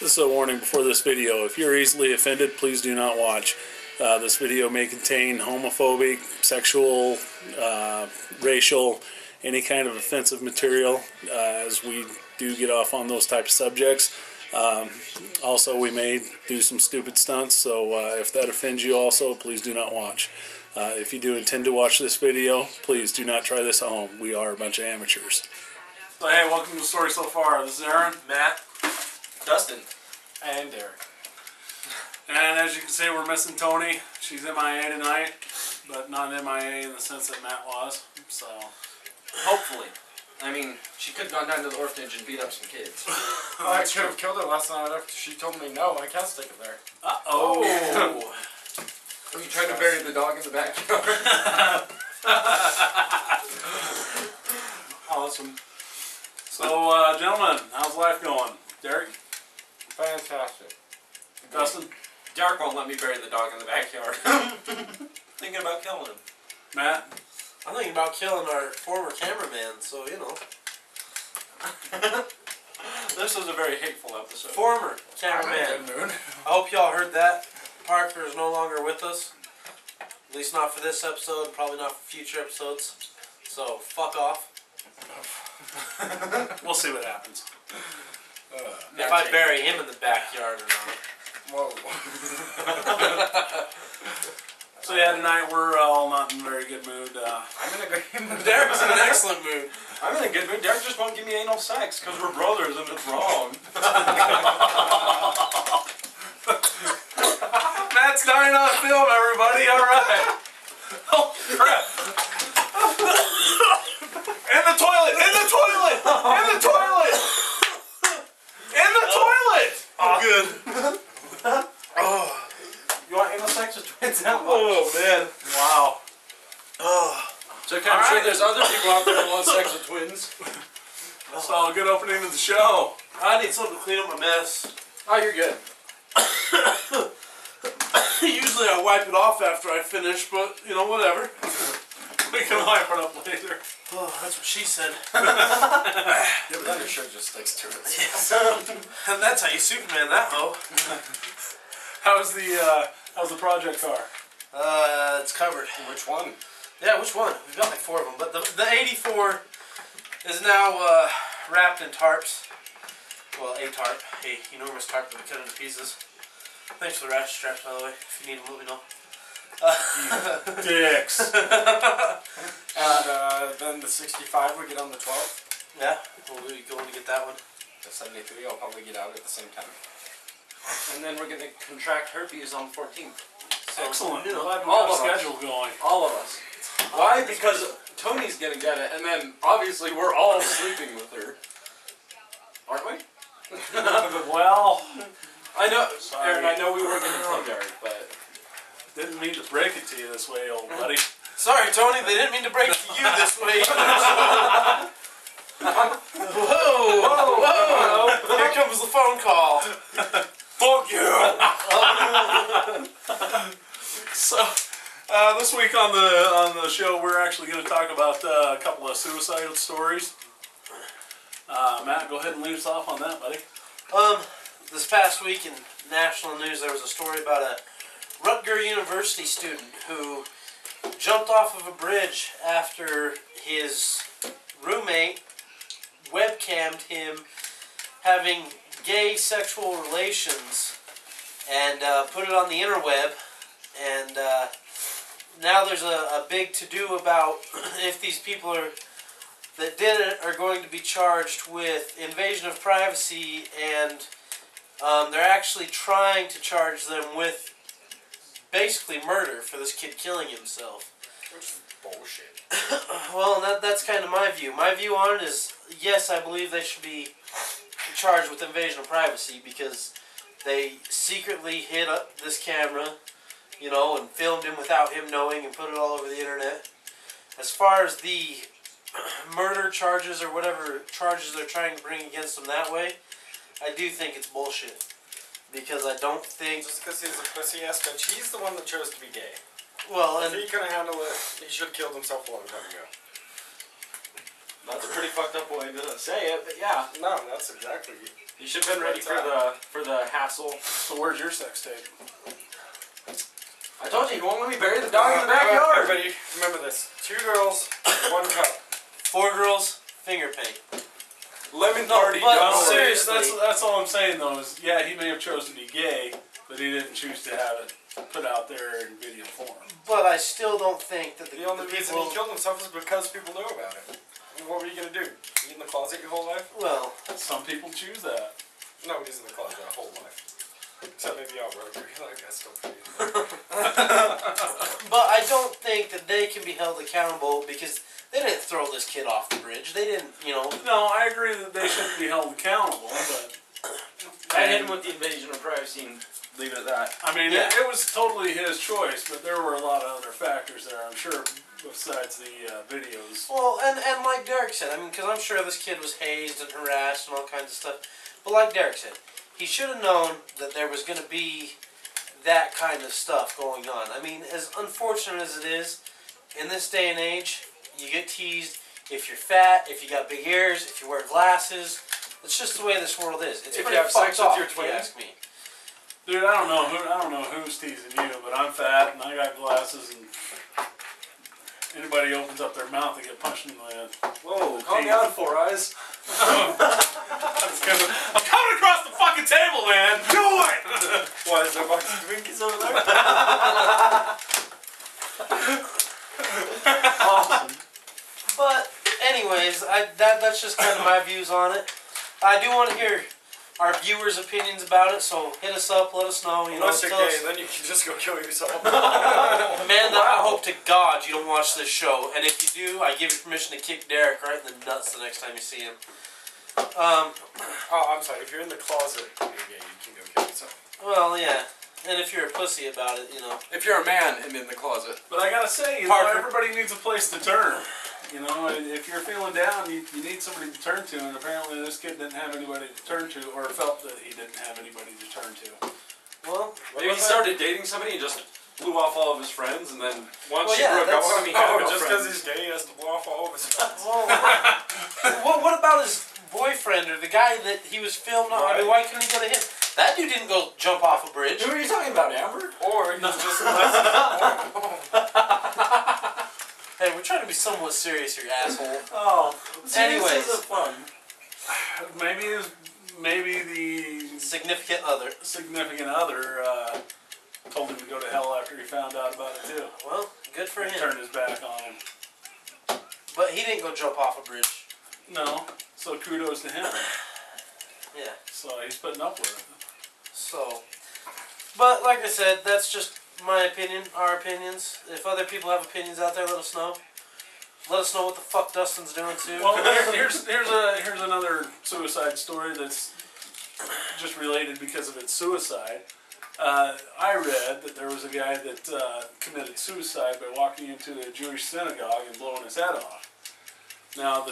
This is a warning before this video. If you're easily offended, please do not watch. This video may contain homophobic, sexual, racial, any kind of offensive material, as we do get off on those types of subjects. Also, we may do some stupid stunts, so if that offends you also, please do not watch. If you do intend to watch this video, please do not try this at home. We are a bunch of amateurs. So hey, welcome to the story so far. This is Aaron, Matt, Dustin, and Derek. and as you can see, we're missing Tony. She's MIA tonight, but not MIA in the sense that Matt was. So hopefully. I mean, she could have gone down to the orphanage and beat up some kids. Well, I could have killed her last night after she told me no, I can't stick it there. Uh-oh. Are you trying to bury the dog in the backyard? Awesome. So, gentlemen, how's life going? Derek? Fantastic. Dustin? Derek won't let me bury the dog in the backyard. Thinking about killing him. Matt? I'm thinking about killing our former cameraman, so you know. This was a very hateful episode. Former I'm in a cameraman. good mood. I hope y'all heard that. Parker is no longer with us. At least not for this episode, probably not for future episodes. So, fuck off. We'll see what happens. If I bury him in the backyard or not. Whoa. So yeah, tonight we're all not in a very good mood. I'm in a great mood. Derek's in an excellent mood. I'm in a good mood. Derek just won't give me anal sex because we're brothers and it's wrong. Matt's dying on film, everybody. All right. Oh crap! In the toilet! In the toilet! In the toilet! In the toilet! I'm good. Oh. You want anal sex with twins now? Oh, man. Wow. Oh. It's okay, I'm sure there's other people out there that want sex with twins. So, a good opening to the show. I need something to clean up my mess. Oh, you're good. Usually I wipe it off after I finish, but, you know, whatever. We can wipe it up later. Oh, that's what she said. Your undershirt just sticks to it. And that's how you Superman that hoe. How's the project car? It's covered. Which one? Yeah, which one? We've got like 4 of them. But the 84 is now wrapped in tarps. Well, a tarp. A enormous tarp that we cut into pieces. Thanks for the ratchet straps, by the way. If you need them, let me know. Dicks. And then the 65 we get on the 12th. Yeah, we'll be going to get that one. The 73 I'll probably get out at the same time. And then we're going to contract herpes on the 14th. So, Excellent. you know, Glad we all got a of us. schedule going. All of us. Why? Because Tony's going to get it, and then obviously we're all sleeping with her. Aren't we? Well, I know, sorry. Aaron, I know we were going to tell Derek, but... Didn't mean to break it to you this way, old buddy. sorry, Tony, they didn't mean to break it to you this way. Whoa! Whoa! Here comes the phone call. Fuck you! So, this week on the show, we're actually going to talk about a couple of suicide stories. Matt, go ahead and lead us off on that, buddy. This past week in national news, there was a story about a Rutgers University student who jumped off of a bridge after his roommate webcammed him having gay sexual relations and put it on the interweb. And now there's a big to-do about if these people that did it are going to be charged with invasion of privacy, and they're actually trying to charge them with basically murder for this kid killing himself. Which is bullshit. Well, that's kind of my view. My view on it is, yes, I believe they should be charged with invasion of privacy because they secretly hid up this camera, you know, and filmed him without him knowing and put it all over the internet. As far as the murder charges or whatever charges they're trying to bring against him that way, I do think it's bullshit. Because I don't think... Just because he's a pussy-ass bitch, he's the one that chose to be gay. Well, If and... he couldn't handle it, he should have killed himself a long time ago. That's a pretty fucked up way to say it, but yeah. No, that's exactly You should have been ready for the hassle. So where's your sex tape? I told you, he won't let me bury the dog in the backyard. Everybody, remember this: 2 girls, 1 cup. 4 girls, finger paint. Lemon No, party. but done. seriously. That's all I'm saying though. Is yeah, he may have chosen to be gay, but he didn't choose to have it put out there in video form. But I still don't think that The only reason he killed himself is because people knew about it. What were you gonna do? Be in the closet your whole life? Well, Some people choose that. Nobody's in the closet their whole life. Except maybe y'all were. I guess still pretty. but I don't think that they can be held accountable because they didn't throw this kid off the bridge. They didn't, you know. No, I agree that they shouldn't be held accountable, but I hit him with the invasion of privacy and leave it at that. I mean, Yeah. it was totally his choice, but there were a lot of other factors there, I'm sure, besides the videos. Well, and like Derek said, I mean, because I'm sure this kid was hazed and harassed and all kinds of stuff. But like Derek said, he should have known that there was going to be that kind of stuff going on. I mean, as unfortunate as it is, in this day and age, you get teased if you're fat, if you got big ears, if you wear glasses. It's just the way this world is. It's If pretty you have fucked sex with up, your if you twin. ask me. Dude, I don't know who's teasing you, but I'm fat and I got glasses, and anybody opens up their mouth, they get punched in the head. Whoa, calm down, Four Eyes. I'm coming across the fucking table, man. Do it. Why is there a box of Twinkies over there? Awesome. But anyways, that's just kind of my views on it. I do want to hear our viewers' opinions about it, so hit us up, let us know. You know, Unless you're tell gay, us. then you can just go kill yourself. Man, I hope to God you don't watch this show, and if you do, I give you permission to kick Derek right in the nuts the next time you see him. Oh, I'm sorry. If you're in the closet and you're gay, you can go kill yourself. Well, yeah, and if you're a pussy about it, you know. If you're a man and in the closet. But I gotta say, you know, Parker. everybody needs a place to turn. You know, if you're feeling down, you need somebody to turn to, and apparently this kid didn't have anybody to turn to, or felt that he didn't have anybody to turn to. Well, Maybe he started dating somebody and just blew off all of his friends, and then once Well, she yeah, broke up that's- with him, he had Oh, no just friends. because he's gay, he has to blow off all of his friends. well, what about his boyfriend or the guy that he was filmed on? I mean, why couldn't he go to him? That dude didn't go jump off a bridge. Who are you talking about, Amber? Or he's just a lesbian. Hey, we're trying to be somewhat serious here, asshole. Oh, Anyways. this is fun. Maybe the Significant other. significant other told him to go to hell after he found out about it too. Well, good for And him. turned his back on him. But he didn't go jump off a bridge. No, so kudos to him. Yeah. So he's putting up with it. So, but like I said, that's just my opinion, our opinions. If other people have opinions out there, let us know. Let us know what the fuck Dustin's doing too. Well, here's another suicide story that's just related because of its suicide. I read that there was a guy that committed suicide by walking into a Jewish synagogue and blowing his head off. Now,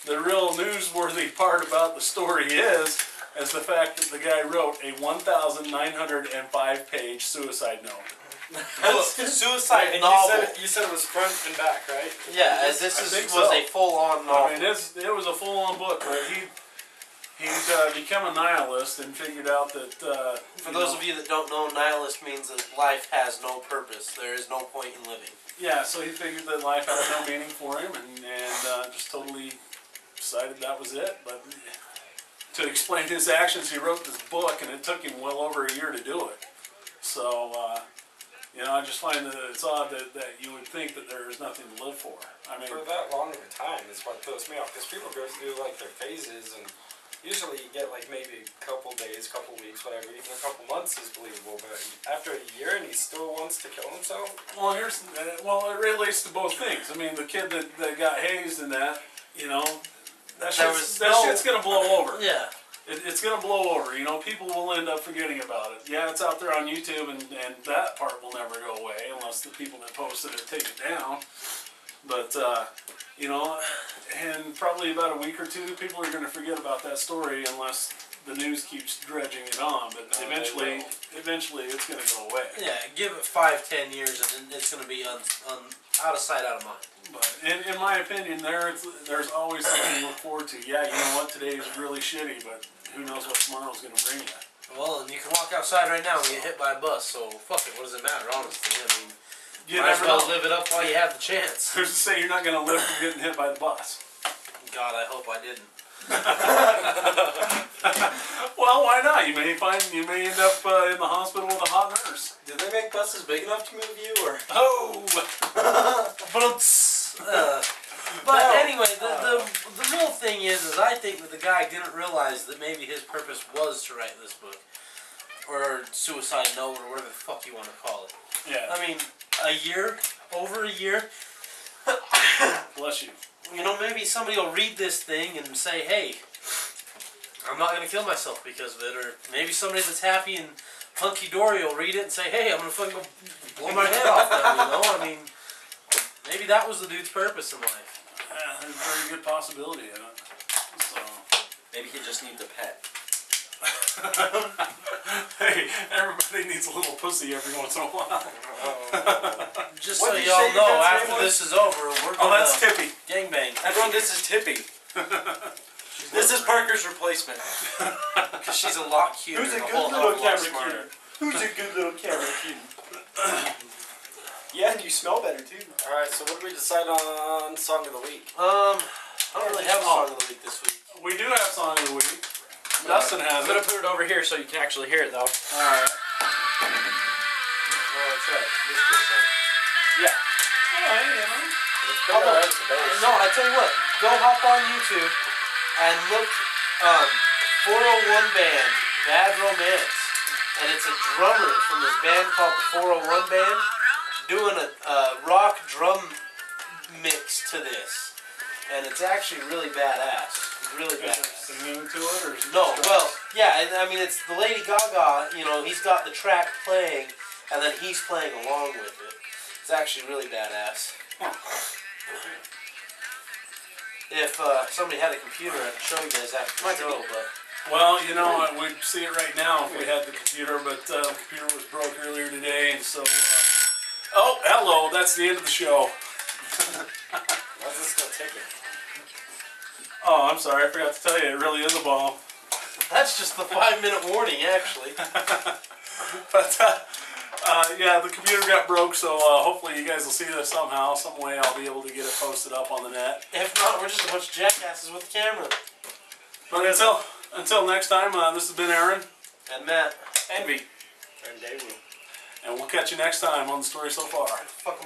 the real newsworthy part about the story is the fact that the guy wrote a 1,905-page suicide note. Suicide And novel. you said it was front and back, right? Yeah, as this I think was so. a full-on I novel. mean, it was a full-on book, but he'd become a nihilist and figured out that For those of you that don't know, nihilist means that life has no purpose. There is no point in living. yeah, so he figured that life had no meaning for him, and just totally decided that was it. But to explain his actions, he wrote this book, and it took him well over a year to do it. So, I just find that it's odd that you would think that there is nothing to live for. I mean, For that long of a time is what throws me off, because people go through like their phases, and usually you get like maybe a couple days, couple weeks, whatever. Even a couple months is believable, but after a year and he still wants to kill himself. well, it relates to both things. I mean, the kid that got hazed and that, that shit's gonna blow over. Yeah. It's gonna blow over. People will end up forgetting about it. Yeah, it's out there on YouTube, and that part will never go away unless the people that posted it take it down. But in probably about a week or two, people are gonna forget about that story unless the news keeps dredging it on. But No, eventually, it's gonna go away. Yeah, give it 5-10 years and it's going to be out of sight, out of mind. But in my opinion, there's always something to look forward to. Yeah, you know what? Today is really shitty, but who knows what tomorrow's going to bring you. Well, and you can walk outside right now and get hit by a bus, so fuck it, what does it matter, honestly? I mean, You might as never well know. live it up while you have the chance. Who's to say you're not going to live from getting hit by the bus? God, I hope I didn't. Well, why not? You may end up in the hospital with a hot nurse. Did they make buses big enough to move you, or? Oh! But anyway, the real thing is I think that the guy didn't realize that maybe his purpose was to write this book. Or suicide note, or whatever the fuck you want to call it. Yeah. I mean, over a year, Bless you. you know, maybe somebody will read this thing and say, hey, I'm not going to kill myself because of it. Or maybe somebody that's happy and hunky-dory will read it and say, hey, I'm going to fucking go blow my head off now, you know? I mean, maybe that was the dude's purpose in life. Yeah, there's a very good possibility in it. So. Maybe he just needs a pet. Hey, everybody needs a little pussy every once in a while. Just What so did you y'all say your know, pet's after name this is over, we're Oh, going that's to Tippy. gangbang. Everyone, this is Tippy. This is Parker's replacement. Because she's a lot cuter. Who's a and good whole little hell of a lot camera smarter. Who's a good little camera kid? Yeah, and you smell better too. Alright, so what did we decide on Song of the Week? I don't really have a song of the week this week. We do have Song of the Week. Dustin has I'm gonna it. put it over here so you can actually hear it though. Alright. Oh, that's right. This good song. Yeah. No, I tell you what. Go hop on YouTube and look 401 band, Bad Romance. And it's a drummer from this band called the 401 Band doing a rock drum mix to this. And it's actually really badass. Really badass. Singing to it, or is it No, just well, yeah, and I mean, it's the Lady Gaga, you know, he's got the track playing, and then he's playing along with it. It's actually really badass. If somebody had a computer, I'd show you guys after the show, but... Well, you know, we'd see it right now if we had the computer, but the computer was broke earlier today, and so... Oh, hello, that's the end of the show. Why is this still ticking? Oh, I'm sorry, I forgot to tell you, it really is a ball. That's just the 5-minute warning, actually. But, yeah, the computer got broke, so hopefully you guys will see this somehow, some way I'll be able to get it posted up on the net. If not, we're just a bunch of jackasses with a camera. But until next time, this has been Aaron. And Matt. Envy. And David. And we'll catch you next time on The Story So Far. Fuck am I